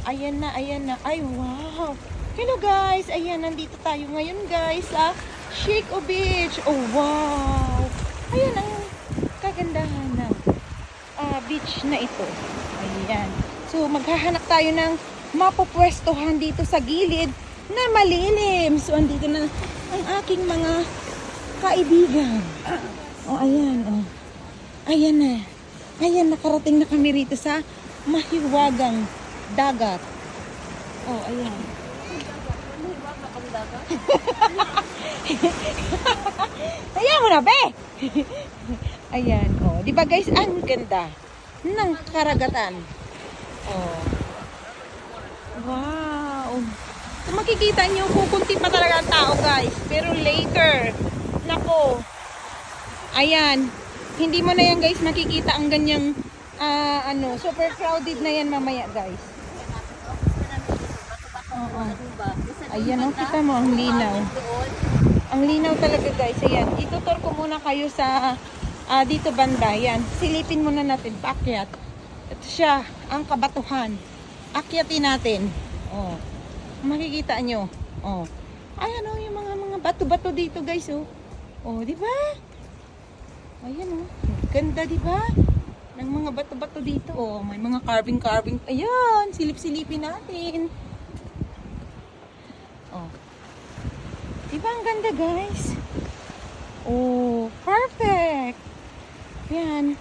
Ayan na, ayan na. Ay, wow. Hello guys. Ayan, nandito tayo ngayon guys sa Chico Beach. Oh, wow. Ayan ang kagandahan ng beach na ito. Ayan. So, maghahanap tayo ng mapupwestuhan dito sa gilid na malilim. So, andito na ang aking mga kaibigan. Oh, ayan. Oh. Ayan na. Ayan, nakarating na kami rito sa mahiwagang dagat. Oh, ayan. Mahiwagang ang dagat? Ayan mo na, be! Ayan, oh. Di ba guys, ang ganda ng karagatan. Oh. Wow. Kung makikita nyo, kukunti pa talaga ang tao, guys. Pero later, nako. Ayan. Hindi mo na yan, guys, makikita ang ganyang, super crowded na yan mamaya, guys. Oo. Ayan, oh, kita mo, ang linaw. Ang linaw talaga, guys. Ayan, itutur ko muna kayo sa, dito banda. Ayan, silipin muna natin, paakyat. Ito siya, ang kabatuhan. Akyatin natin. Oh. Makikita nyo. Oh. Ayan, oh, yung mga bato-bato dito, guys, oh. Oh, di ba? Ayan, oh. Ganda, di ba? Ng mga bato-bato dito, oh. May mga carving. Ayan, silip-silipin natin. Oh. Di ba ang ganda, guys? Oh, perfect. Ayan.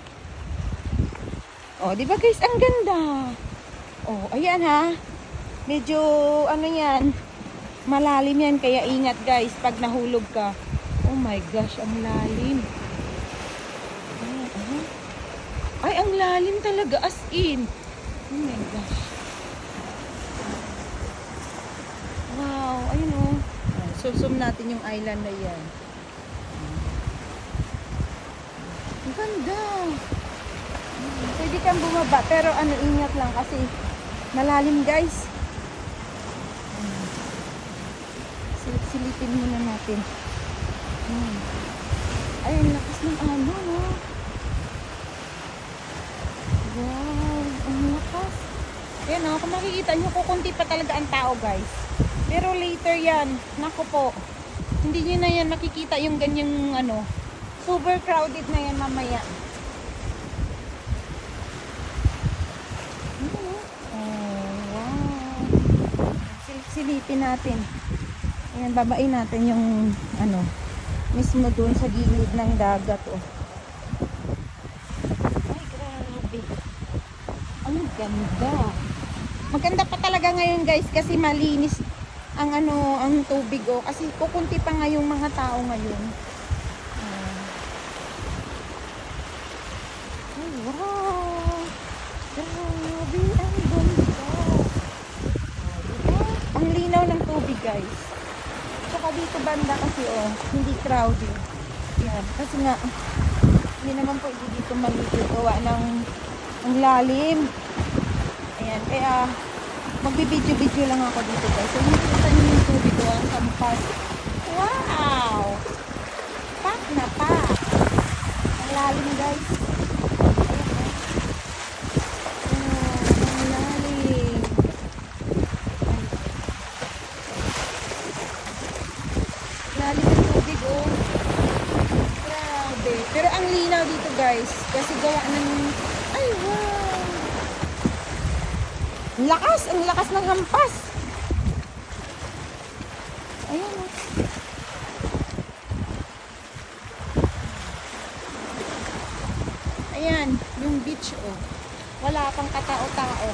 Oh, di ba, guys? Ang ganda. Oh, ayan, ha. Medyo, yan, malalim yan. Kaya ingat, guys, pag nahulog ka. Oh my gosh, ang lalim. Ay, ang lalim talaga, as in. Oh my gosh. Wow, ayun o. Susum natin yung island na yan. Ang ganda. Pwede kang bumaba, pero ingat lang kasi malalim, guys. Silipin muna natin. Ay, ang lakas ng no? Wow, ang lakas. Ayan o, kung makikita nyo, kukunti pa talaga ang tao, guys. Pero later yan, naku po, hindi nyo na yan makikita yung ganyang, super crowded na yan mamaya. Oh, wow. Silipin natin. Ayan, babain natin yung, mismo doon sa gilid ng dagat, oh. Ay, grabe. Ang ganda. Maganda pa talaga ngayon, guys, kasi malinis ang ang tubig, oh. Kasi kukunti pa nga yung mga tao ngayon. Ay, wow. Grabe, ang ganda. Diba? Ang linaw ng tubig, guys. Saka dito banda kasi, oh, hindi crowded. Yan, kasi nga, hindi naman po dito maligo. Gawa ng ang lalim. Ayan, kaya magbibidyo-video lang ako dito, guys. So, nakikita niyo yung tubig ko, ang kampas. Wow! Pak na pa. Ang lalim, guys. Ang lalim. Lalim ng tubig, oh. Grabe. Pero ang linaw dito, guys. Kasi gawa ng... Ay, wow! Ang lakas ng hampas. Ayan, oh. Ayan, yung beach, oh. Wala pang katao-tao.